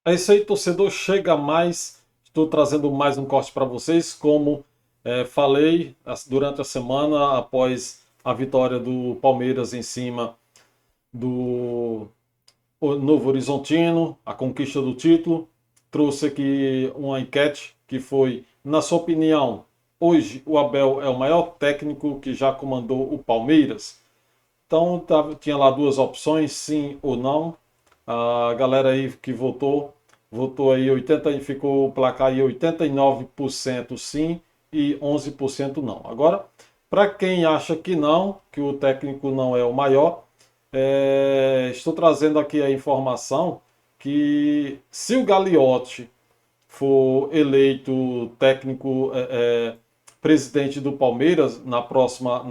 É isso aí, torcedor. Chega mais. Estou trazendo mais um corte para vocês. Como falei durante a semana, após a vitória do Palmeiras em cima do Novo Horizontino, a conquista do título, trouxe aqui uma enquete que foi, na sua opinião, hoje o Abel é o maior técnico que já comandou o Palmeiras? Então tinha lá duas opções, sim ou não. A galera aí que votou aí 80, ficou o placar aí 89% sim e 11% não. Agora, para quem acha que não, que o técnico não é o maior, estou trazendo aqui a informação que se o Gagliotti for eleito técnico presidente do Palmeiras na próxima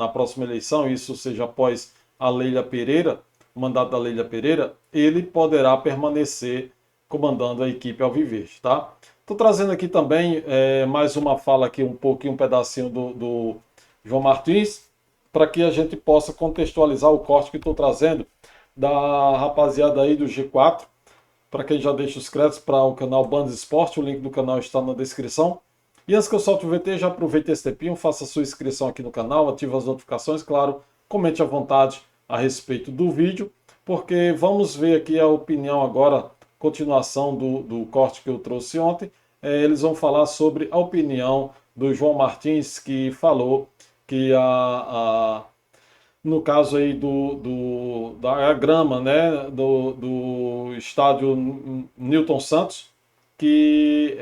eleição, isso seja após a Leila Pereira, o mandato da Leila Pereira, ele poderá permanecer comandando a equipe alviverde, tá? Estou trazendo aqui também mais uma fala aqui, um pouquinho, um pedacinho do João Martins, para que a gente possa contextualizar o corte que estou trazendo da rapaziada aí do G4. Para quem já deixa os créditos para o canal Bandas Esporte, o link do canal está na descrição. E antes que eu solte o VT, já aproveite esse tempinho, faça sua inscrição aqui no canal, ative as notificações, claro, comente à vontade a respeito do vídeo, porque vamos ver aqui a opinião agora, continuação do corte que eu trouxe ontem. Eles vão falar sobre a opinião do João Martins, que falou que no caso aí da grama, né, do estádio Newton Santos, que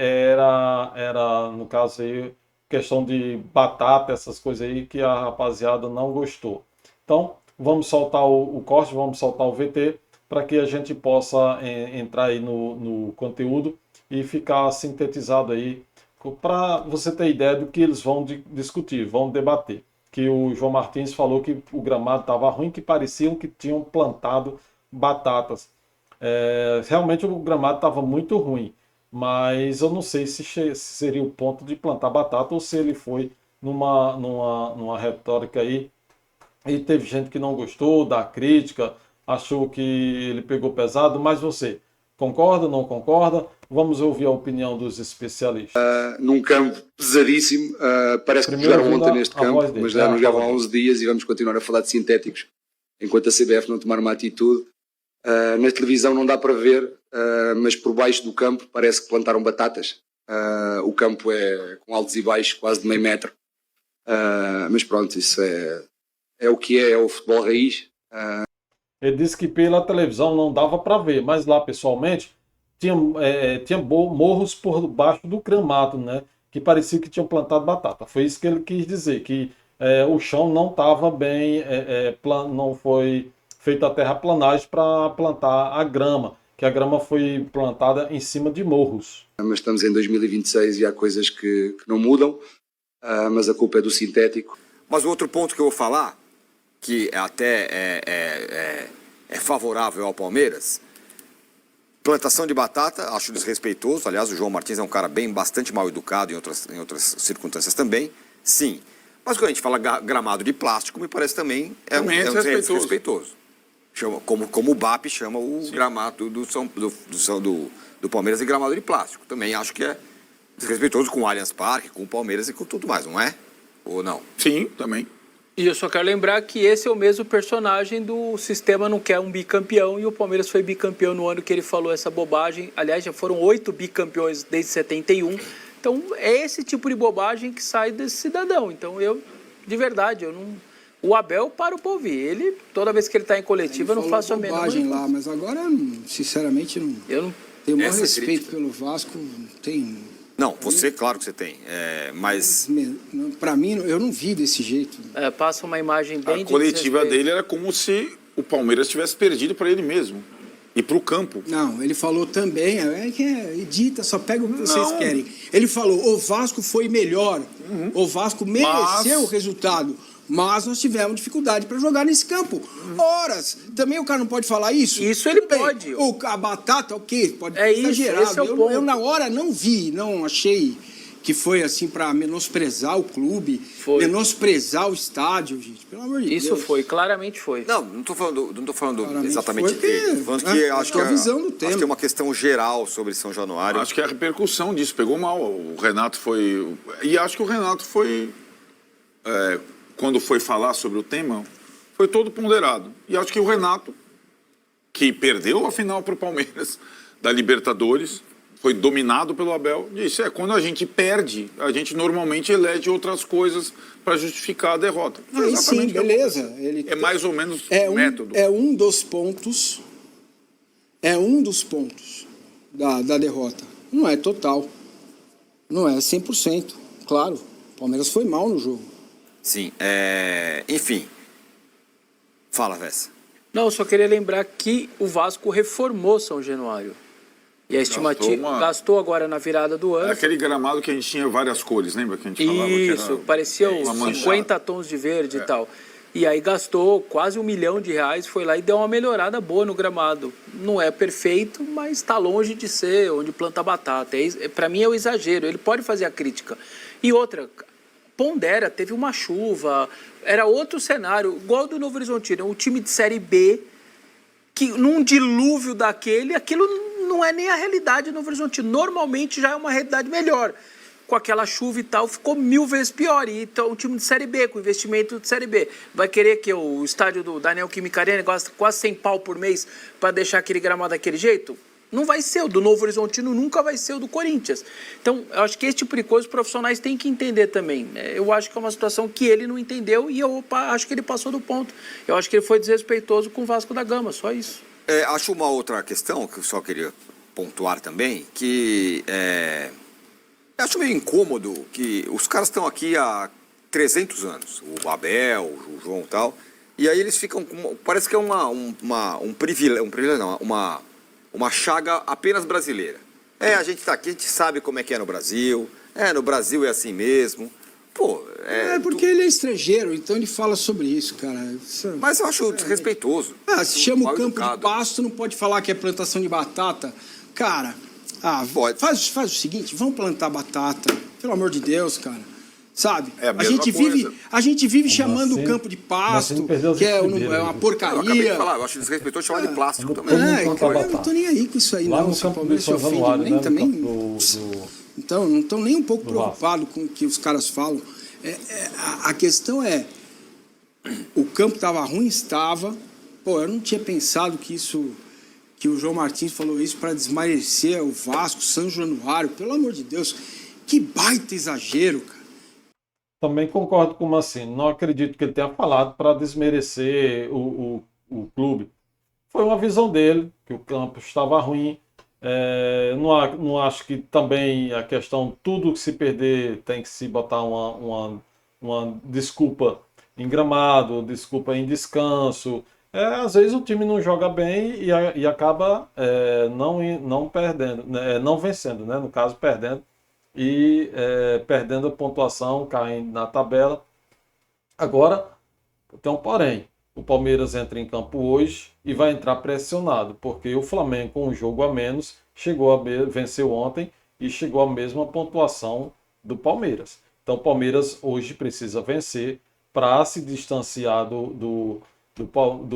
no caso aí, questão de batata, essas coisas aí, que a rapaziada não gostou. Então, vamos soltar o corte, vamos soltar o VT, para que a gente possa entrar aí no conteúdo e ficar sintetizado aí, para você ter ideia do que eles vão discutir, vão debater. Que o João Martins falou que o gramado estava ruim, que pareciam que tinham plantado batatas. Realmente o gramado estava muito ruim, mas eu não sei se seria o ponto de plantar batata ou se ele foi numa retórica aí. E teve gente que não gostou da crítica, achou que ele pegou pesado, mas você concorda, não concorda? Vamos ouvir a opinião dos especialistas. Num campo pesadíssimo, parece que Primeiro jogaram ouvindo ontem neste a campo, voz dele. mas já não jogavam há Fala. 11 dias e vamos continuar a falar de sintéticos enquanto a CBF não tomar uma atitude. Na televisão não dá para ver, mas por baixo do campo parece que plantaram batatas. O campo é com altos e baixos, quase de meio metro. Mas pronto, isso é o que é o futebol raiz. Ele disse que pela televisão não dava para ver, mas lá pessoalmente tinha morros por baixo do gramado, né? Que parecia que tinham plantado batata. Foi isso que ele quis dizer, que o chão não estava bem, não foi feita a terraplanagem para plantar a grama, que a grama foi plantada em cima de morros. Mas estamos em 2026 e há coisas que não mudam, mas a culpa é do sintético. Mas o outro ponto que eu vou falar, que até é favorável ao Palmeiras, plantação de batata, acho desrespeitoso. Aliás, o João Martins é um cara bastante mal educado em outras circunstâncias também, sim. Mas quando a gente fala gramado de plástico, me parece também um desrespeitoso. Como o BAP chama o gramado do Palmeiras de gramado de plástico. Também acho que é desrespeitoso com o Allianz Parque, com o Palmeiras e com tudo mais, não é? Ou não? Sim, também. E eu só quero lembrar que esse é o mesmo personagem do Sistema Não Quer um Bicampeão, e o Palmeiras foi bicampeão no ano que ele falou essa bobagem. Aliás, já foram 8 bicampeões desde 71. Então, é esse tipo de bobagem que sai desse cidadão. Então, de verdade, eu não... O Abel para o ouvir. Ele, toda vez que ele está em coletiva, eu não faço a menor bobagem lá, mas agora, sinceramente, não. Eu não tenho o maior respeito pelo Vasco, tem... Não, você, claro que você tem, mas... Para mim, eu não vi desse jeito. Passa uma imagem bem... A coletiva dele era como se o Palmeiras tivesse perdido para ele mesmo e para o campo. Não, ele falou também, que edita, só pega o que vocês querem. Ele falou, o Vasco foi melhor, o Vasco mereceu o resultado, mas nós tivemos dificuldade para jogar nesse campo. Horas! Também o cara não pode falar isso? Isso ele pode. Ou a batata, o quê? Pode exagerado. Esse é o ponto. Eu, na hora, não vi, não achei que foi assim para menosprezar o clube, Foi. menosprezar o estádio, gente. Pelo amor de Deus. Isso foi, claramente foi. Não tô falando Claramente exatamente foi, porque, dele. Tô falando né, que a acho tua que visão do acho tema. que é uma questão geral sobre São Januário. Acho que a repercussão disso pegou mal. O Renato foi... E acho que o Renato foi... quando foi falar sobre o tema, foi todo ponderado. E acho que o Renato, que perdeu a final para o Palmeiras da Libertadores, foi dominado pelo Abel, disse, quando a gente perde, a gente normalmente elege outras coisas para justificar a derrota. Foi Aí sim, exatamente o que beleza. Ele é mais ou menos é o método. É um dos pontos da derrota. Não é total. Não é 100%. Claro, o Palmeiras foi mal no jogo. Sim, enfim. Fala, Vessa. Não, eu só queria lembrar que o Vasco reformou São Januário. E a estimativa gastou agora na virada do ano. É aquele gramado que a gente tinha várias cores, lembra que a gente falava? Isso, parecia uma uns manchada. 50 tons de verde e tal. E aí gastou quase R$1 milhão, foi lá e deu uma melhorada boa no gramado. Não é perfeito, mas está longe de ser onde planta batata. Para mim é o exagero, ele pode fazer a crítica. E outra, pondera, teve uma chuva, era outro cenário, igual do Novo Horizontino, um time de Série B, que num dilúvio daquele, aquilo não é nem a realidade do Novo Horizontino. Normalmente já é uma realidade melhor. Com aquela chuva e tal, ficou 1000 vezes pior. E então, o time de Série B, com investimento de Série B, vai querer que o estádio do Daniel Química Arena gasta quase 100 pau por mês para deixar aquele gramado daquele jeito? Não vai ser. O do Novo Horizontino nunca vai ser o do Corinthians. Então, eu acho que esse tipo de coisa os profissionais têm que entender também. Eu acho que é uma situação que ele não entendeu e eu acho que ele passou do ponto. Eu acho que ele foi desrespeitoso com o Vasco da Gama, só isso. Acho uma outra questão que eu só queria pontuar também, que acho meio incômodo que os caras estão aqui há 300 anos, o Abel, o João e tal, e aí eles ficam com, parece que é um privilégio, não, uma chaga apenas brasileira. A gente está aqui, a gente sabe como é que é no Brasil, no Brasil é assim mesmo. Pô, porque ele é estrangeiro, então ele fala sobre isso, cara. Mas eu acho desrespeitoso. Se chama o campo educado. de pasto, não pode falar que é plantação de batata. Cara, faz o seguinte, vamos plantar batata. Pelo amor de Deus, cara. Sabe? É a mesma coisa. A gente vive chamando o campo de pasto, que é uma porcaria. Eu acabei de falar, eu acho desrespeitoso chamar de plástico também. Eu não tô nem aí com isso aí, lá não. no Se o campo Palmeiras se do São ofende, Januário, nem né, também. Então, não estão nem um pouco do Vasco. preocupados com o que os caras falam. A questão é, o campo estava ruim, estava. Pô, eu não tinha pensado que o João Martins falou isso para desmerecer o Vasco, São Januário. Pelo amor de Deus, que baita exagero, cara. Também concordo com o Mancini. Não acredito que ele tenha falado para desmerecer o clube. Foi uma visão dele, que o campo estava ruim. Não acho que também a questão, tudo que se perder tem que se botar uma desculpa em gramado, desculpa em descanso. Às vezes o time não joga bem e acaba não perdendo, não vencendo, né? No caso, perdendo. E perdendo a pontuação, caindo na tabela. Agora, tem um porém. O Palmeiras entra em campo hoje e vai entrar pressionado, porque o Flamengo, com um jogo a menos, venceu ontem e chegou à mesma pontuação do Palmeiras. Então, o Palmeiras hoje precisa vencer para se distanciar do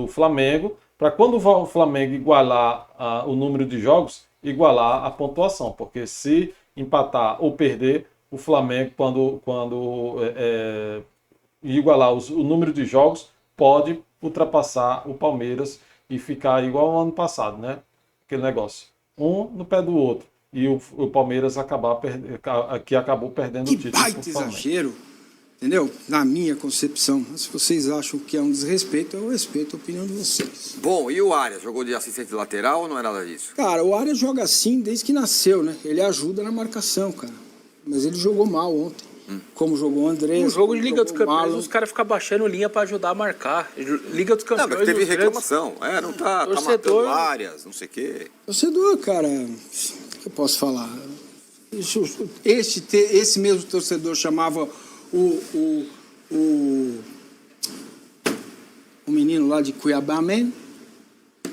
Flamengo, para quando o Flamengo igualar o número de jogos, igualar a pontuação, porque se empatar ou perder, o Flamengo, quando igualar o número de jogos, pode ultrapassar o Palmeiras e ficar igual ao ano passado, né? Aquele negócio. Um no pé do outro. E o Palmeiras acabou perdendo o título. Que baita exagero, entendeu? Na minha concepção. Mas se vocês acham que é um desrespeito, eu respeito a opinião de vocês. Bom, e o Arias? Jogou de assistente lateral ou não é nada disso? Cara, o Arias joga assim desde que nasceu, né? Ele ajuda na marcação, cara. Mas ele jogou mal ontem. Como jogou o André. No jogo de Liga dos Campeões, os caras ficam baixando linha para ajudar a marcar. Liga dos Campeões. Não, mas teve reclamação. Não tá matando áreas, não sei o quê. Torcedor, cara, o que eu posso falar? Esse mesmo torcedor chamava o menino lá de Cuiabá, man.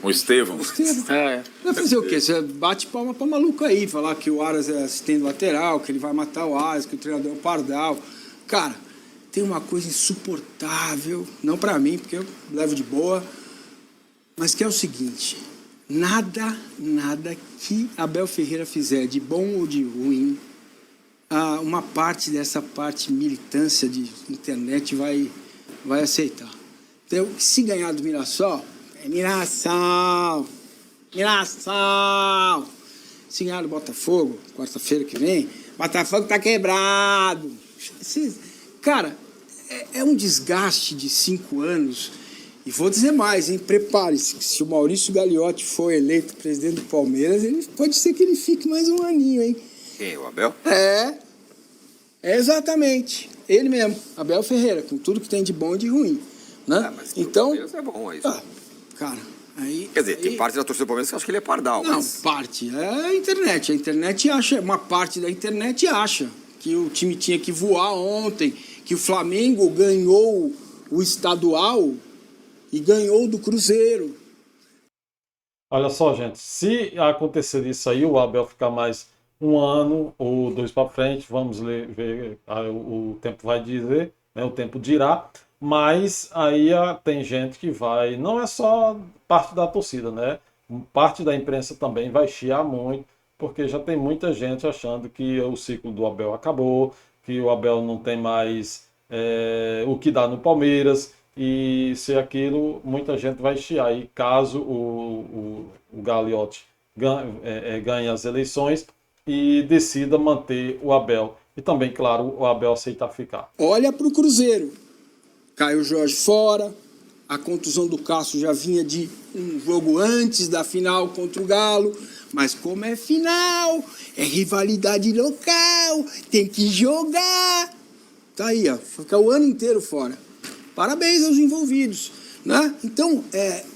O Estevão. Vai fazer o quê? Você bate palma pra maluco aí, falar que o Aras é assistente lateral, que ele vai matar o Aras, que o treinador é o Pardal. Cara, tem uma coisa insuportável, não pra mim, porque eu levo de boa, mas que é o seguinte: nada que Abel Ferreira fizer, de bom ou de ruim, uma parte dessa parte militância de internet vai aceitar. Então, se ganhar do Mirassol, é Mirassol. Se ganhar do Botafogo, quarta-feira que vem, Botafogo tá quebrado. Cara, é um desgaste de 5 anos. E vou dizer mais, hein? Prepare-se, que se o Maurício Gagliotti for eleito presidente do Palmeiras, pode ser que ele fique mais um aninho, hein? Quem? O Abel? Exatamente. Ele mesmo, Abel Ferreira, com tudo que tem de bom e de ruim. Né? Mas então, o Palmeiras é bom, é isso. Cara, aí... Quer dizer, tem parte da torcida do Palmeiras que acha que ele é pardal. Não, mas... parte. É a internet. A internet acha, uma parte da internet acha que o time tinha que voar ontem, que o Flamengo ganhou o estadual e ganhou do Cruzeiro. Olha só, gente, se acontecer isso aí, o Abel ficar mais um ano ou 2 para frente, vamos ver, o tempo vai dizer, né, o tempo dirá, mas aí tem gente que vai, não é só parte da torcida, né? Parte da imprensa também vai chiar muito, porque já tem muita gente achando que o ciclo do Abel acabou, que o Abel não tem mais o que dá no Palmeiras, e se aquilo, muita gente vai chiar. E caso o Gagliotti ganhe as eleições e decida manter o Abel. E também, claro, o Abel aceitar ficar. Olha para o Cruzeiro. Caio Jorge fora, a contusão do Cássio já vinha de um jogo antes da final contra o Galo, mas como é final, é rivalidade local, tem que jogar. Tá aí, ó, fica o ano inteiro fora. Parabéns aos envolvidos, né? Então,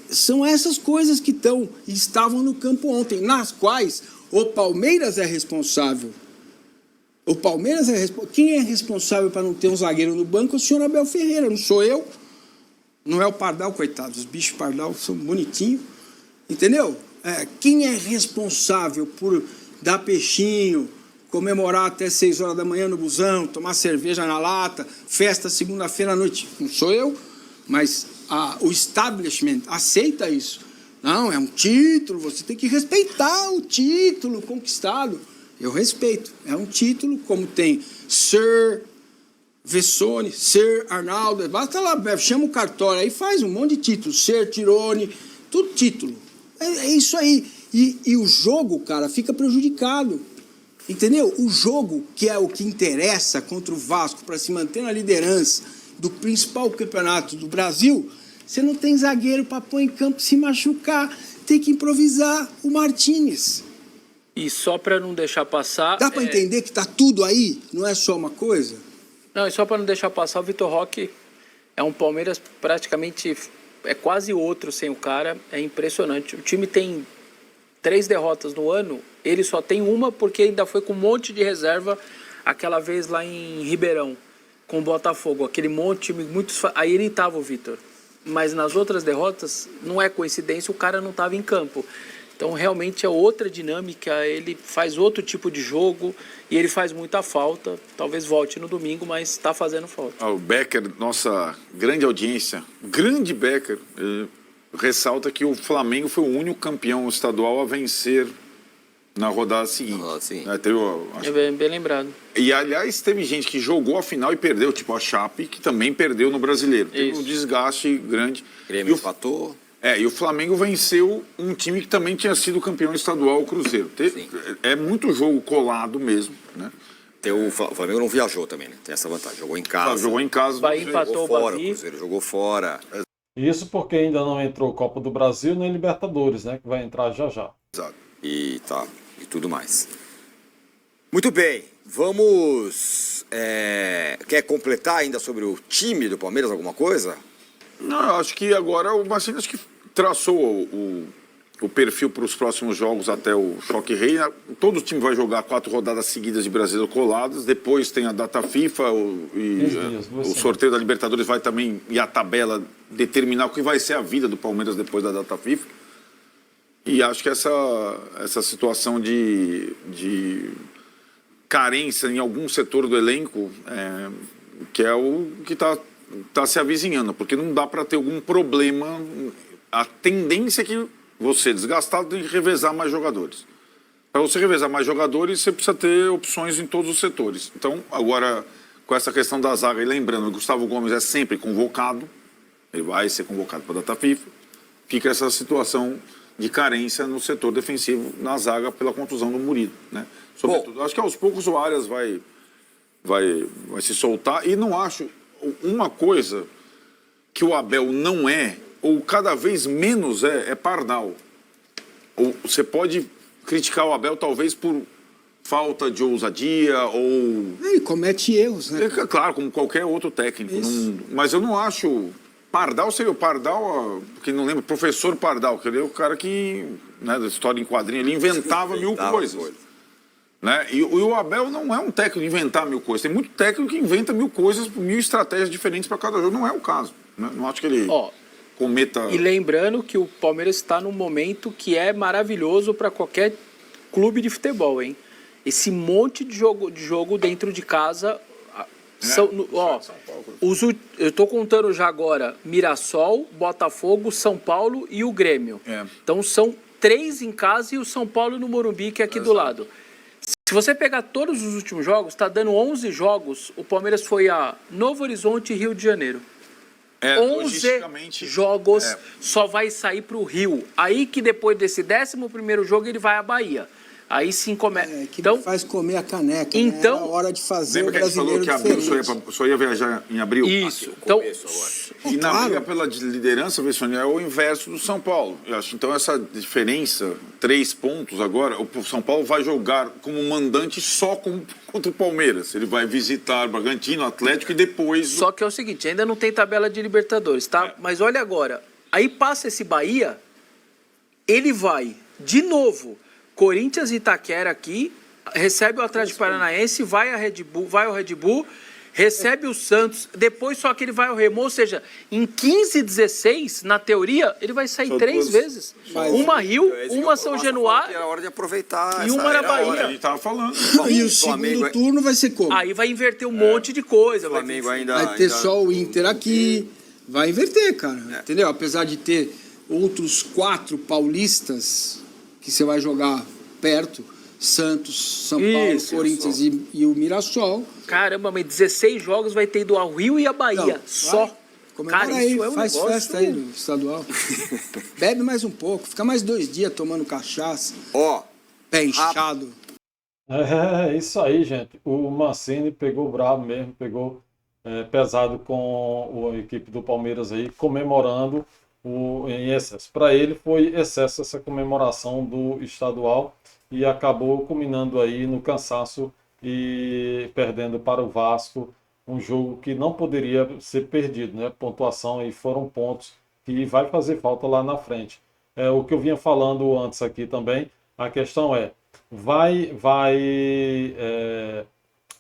são essas coisas que estavam no campo ontem, nas quais o Palmeiras é responsável. O Palmeiras é responsável. Quem é responsável para não ter um zagueiro no banco é o senhor Abel Ferreira, não sou eu. Não é o Pardal, coitado. Os bichos Pardal são bonitinhos. Entendeu? Quem é responsável por dar peixinho, comemorar até 6 horas da manhã no busão, tomar cerveja na lata, festa segunda-feira à noite? Não sou eu, mas o establishment aceita isso. Não, é um título, você tem que respeitar o título conquistado. Eu respeito. É um título, como tem Sir Vessone, Sir Arnaldo, basta lá, chama o cartório, aí faz um monte de títulos, Sir Tirone, tudo título. É isso aí. E o jogo, cara, fica prejudicado. Entendeu? O jogo, que é o que interessa contra o Vasco, para se manter na liderança do principal campeonato do Brasil, você não tem zagueiro para pôr em campo se machucar, tem que improvisar o Martínez. E só para não deixar passar... Dá para entender que tá tudo aí? Não é só uma coisa? Não, e só para não deixar passar, o Vitor Roque é um Palmeiras praticamente... É quase outro sem o cara, é impressionante. O time tem 3 derrotas no ano, ele só tem uma porque ainda foi com um monte de reserva aquela vez lá em Ribeirão, com o Botafogo. Aquele monte, muitos... Aí ele estava, o Vitor. Mas nas outras derrotas, não é coincidência, o cara não estava em campo. Então, realmente é outra dinâmica, ele faz outro tipo de jogo e ele faz muita falta. Talvez volte no domingo, mas está fazendo falta. O Becker, nossa grande audiência, grande Becker, ressalta que o Flamengo foi o único campeão estadual a vencer na rodada seguinte. Sim. É bem lembrado. E, aliás, teve gente que jogou a final e perdeu, tipo a Chape, que também perdeu no Brasileiro. Teve um desgaste grande. Grêmio empatou. E o Flamengo venceu um time que também tinha sido campeão estadual, o Cruzeiro. É muito jogo colado mesmo, né? O Flamengo não viajou também, né? Tem essa vantagem. Jogou em casa. Jogou em casa. Bahia empatou o fora, o Cruzeiro jogou fora. Isso porque ainda não entrou Copa do Brasil nem Libertadores, né? Que vai entrar já já. Exato. E tudo mais. Muito bem, vamos... Quer completar ainda sobre o time do Palmeiras, alguma coisa? Não, eu acho que agora o Marcelo traçou o perfil para os próximos jogos até o Choque Rei. Todo time vai jogar 4 rodadas seguidas de Brasileiro coladas. Depois tem a data FIFA o sorteio da Libertadores vai também, e a tabela, determinar o que vai ser a vida do Palmeiras depois da data FIFA. E acho que essa situação de carência em algum setor do elenco, que é o que está se avizinhando, porque não dá para ter algum problema. A tendência é que você, desgastado, tem que revezar mais jogadores. Para você revezar mais jogadores, você precisa ter opções em todos os setores. Então, agora, com essa questão da zaga, e lembrando, o Gustavo Gomes é sempre convocado, ele vai ser convocado para a data FIFA, fica essa situação de carência no setor defensivo, na zaga, pela contusão do Murilo, né? Sobretudo, acho que aos poucos o Arias vai se soltar, e não acho uma coisa que o Abel não é, ou cada vez menos é Pardal. Ou você pode criticar o Abel talvez por falta de ousadia ou... Ele comete erros, né? Claro, como qualquer outro técnico. Mas eu não acho... Pardal seria o Pardal, quem não lembra, professor Pardal, que ele é o cara que, né, da história em quadrinho, ele inventava mil coisas. Né? E o Abel não é um técnico de inventar mil coisas. Tem muito técnico que inventa mil coisas, mil estratégias diferentes para cada jogo. Não é o caso. Né? Não acho que ele cometa... E lembrando que o Palmeiras está num momento que é maravilhoso para qualquer clube de futebol, hein? Esse monte de jogo dentro de casa... eu estou contando já agora Mirassol, Botafogo, São Paulo e o Grêmio. Então são 3 em casa e o São Paulo no Morumbi, que é aqui do lado. Se você pegar todos os últimos jogos, está dando 11 jogos. O Palmeiras foi a Novo Horizonte e Rio de Janeiro. 11 jogos, só vai sair para o Rio. Aí que depois desse 11º jogo ele vai à Bahia. Aí sim começa. Então faz comer a caneca. Então, né? É hora de fazer. Lembra o brasileiro que a gente falou que abril só ia viajar em abril? Isso. Então, e na briga pela liderança, é o inverso do São Paulo. Eu acho, então, essa diferença, 3 pontos agora, o São Paulo vai jogar como mandante só contra o Palmeiras. Ele vai visitar Bragantino, Atlético e depois... Só que é o seguinte, ainda não tem tabela de Libertadores, tá? Mas olha agora, aí passa esse Bahia, ele vai, de novo... Corinthians e Itaquera aqui, recebe o Atlético Paranaense, vai ao Red Bull, recebe o Santos, depois só que ele vai ao Remo, ou seja, em 15 e 16, na teoria, ele vai sair 3 vezes. Uma Rio, uma São Januário era hora de aproveitar e uma na Bahia. A gente estava falando. E o segundo turno vai ser como? Aí vai inverter um monte de coisa. Vai ter só o Inter aqui, vai inverter, cara, entendeu? Apesar de ter outros 4 paulistas... que você vai jogar perto, Santos, São Paulo, Corinthians e o Mirassol. Caramba, mas 16 jogos vai ter ido ao Rio e a Bahia, não, só. Cara, aí, faz festa aí no estadual. Bebe mais um pouco, fica mais 2 dias tomando cachaça. Pé inchado. É isso aí, gente. O Mancini pegou bravo mesmo, pegou pesado com a equipe do Palmeiras aí, comemorando em excesso. Para ele foi excesso essa comemoração do estadual e acabou culminando aí no cansaço e perdendo para o Vasco um jogo que não poderia ser perdido, né? Pontuação aí foram pontos que vai fazer falta lá na frente. O que eu vinha falando antes aqui também, a questão vai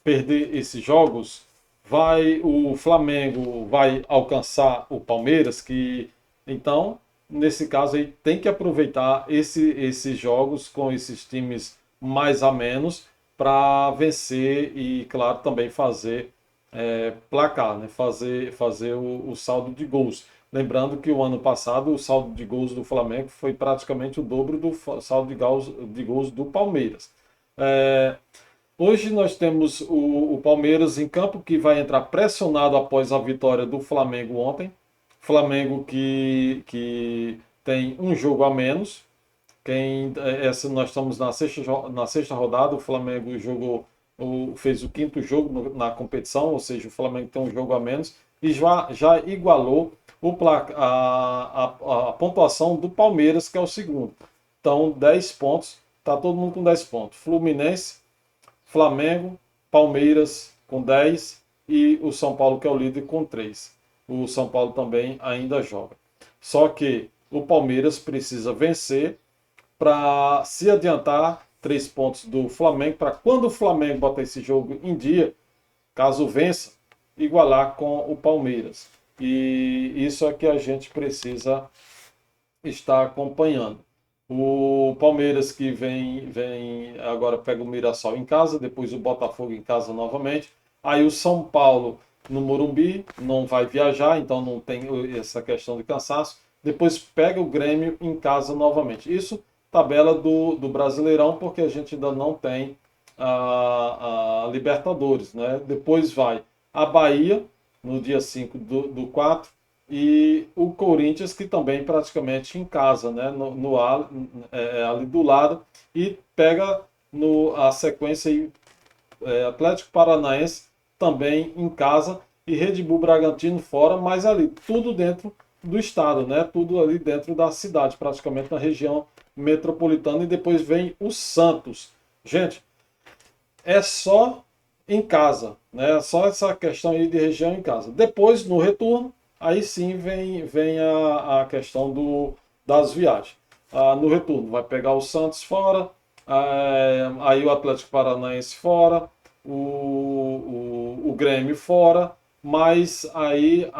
perder esses jogos? O Flamengo vai alcançar o Palmeiras, que então, nesse caso aí, tem que aproveitar esses jogos com esses times mais a menos para vencer e, claro, também fazer placar, né? Fazer o saldo de gols. Lembrando que o ano passado o saldo de gols do Flamengo foi praticamente o dobro do saldo de gols do Palmeiras. Hoje nós temos o Palmeiras em campo, que vai entrar pressionado após a vitória do Flamengo ontem. Flamengo que tem um jogo a menos. Nós estamos na sexta rodada. O Flamengo fez o 5º jogo na competição, ou seja, o Flamengo tem um jogo a menos e já igualou a pontuação do Palmeiras, que é o segundo. Então, 10 pontos, está todo mundo com 10 pontos. Fluminense, Flamengo, Palmeiras com 10 e o São Paulo, que é o líder, com 3. O São Paulo também ainda joga. Só que o Palmeiras precisa vencer para se adiantar 3 pontos do Flamengo, para quando o Flamengo botar esse jogo em dia, caso vença, igualar com o Palmeiras. E isso é que a gente precisa estar acompanhando. O Palmeiras que vem agora pega o Mirassol em casa, depois o Botafogo em casa novamente. Aí o São Paulo no Morumbi, não vai viajar, então não tem essa questão de cansaço. Depois pega o Grêmio em casa novamente. Isso tabela do Brasileirão, porque a gente ainda não tem a Libertadores, né? Depois vai a Bahia, no dia 5 do 4, e o Corinthians, que também praticamente em casa, né? Ali do lado, e pega a sequência aí, Atlético Paranaense também em casa e Red Bull Bragantino fora, mas ali tudo dentro do estado, né? Tudo ali dentro da cidade, praticamente na região metropolitana, e depois vem o Santos. Gente, é só em casa, né? Só essa questão aí de região em casa. Depois, no retorno, aí sim vem a questão das viagens. No retorno, vai pegar o Santos fora, aí o Atlético Paranaense fora, o Grêmio fora, mas aí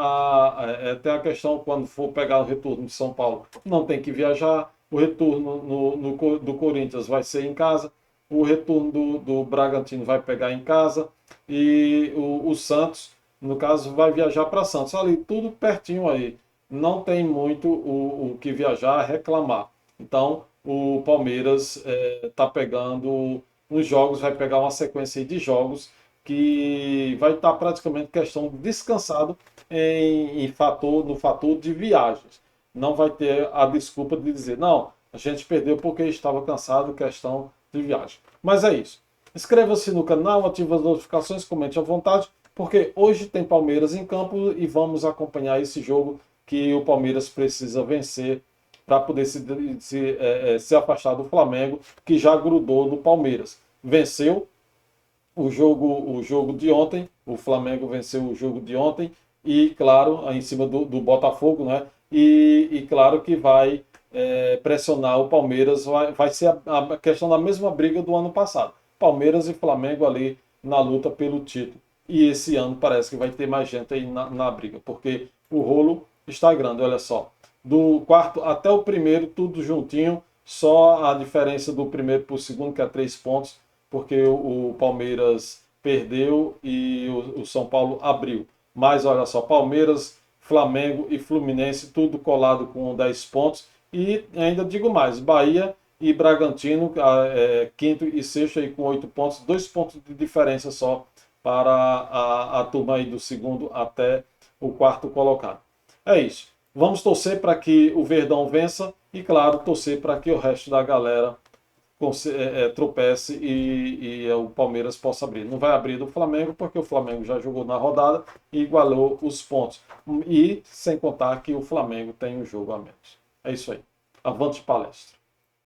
tem a questão, quando for pegar o retorno de São Paulo, não tem que viajar, o retorno do Corinthians vai ser em casa, o retorno do Bragantino vai pegar em casa, e o Santos, no caso, vai viajar para Santos. Ali, tudo pertinho aí. Não tem muito o que viajar, reclamar. Então, o Palmeiras está pegando uns jogos, vai pegar uma sequência de jogos que vai estar praticamente questão descansado no fator de viagens. Não vai ter a desculpa de dizer, não, a gente perdeu porque estava cansado, questão de viagem. Mas é isso. Inscreva-se no canal, ative as notificações, comente à vontade, porque hoje tem Palmeiras em campo e vamos acompanhar esse jogo que o Palmeiras precisa vencer para poder se afastar do Flamengo, que já grudou no Palmeiras. Venceu o jogo de ontem, o Flamengo venceu o jogo de ontem, e claro, em cima do Botafogo, né? E claro que vai pressionar o Palmeiras, vai ser a questão da mesma briga do ano passado. Palmeiras e Flamengo ali na luta pelo título. E esse ano parece que vai ter mais gente aí na briga, porque o rolo está grande, olha só. Do quarto até o primeiro, tudo juntinho, só a diferença do primeiro para o segundo, que é 3 pontos, porque o Palmeiras perdeu e o São Paulo abriu. Mas olha só, Palmeiras, Flamengo e Fluminense, tudo colado com 10 pontos. E ainda digo mais, Bahia e Bragantino, quinto e sexto aí com 8 pontos, 2 pontos de diferença só para a turma aí do segundo até o quarto colocado. É isso. Vamos torcer para que o Verdão vença e, claro, torcer para que o resto da galera tropece e o Palmeiras possa abrir. Não vai abrir do Flamengo, porque o Flamengo já jogou na rodada e igualou os pontos. E sem contar que o Flamengo tem um jogo a menos. É isso aí. Avante palestra.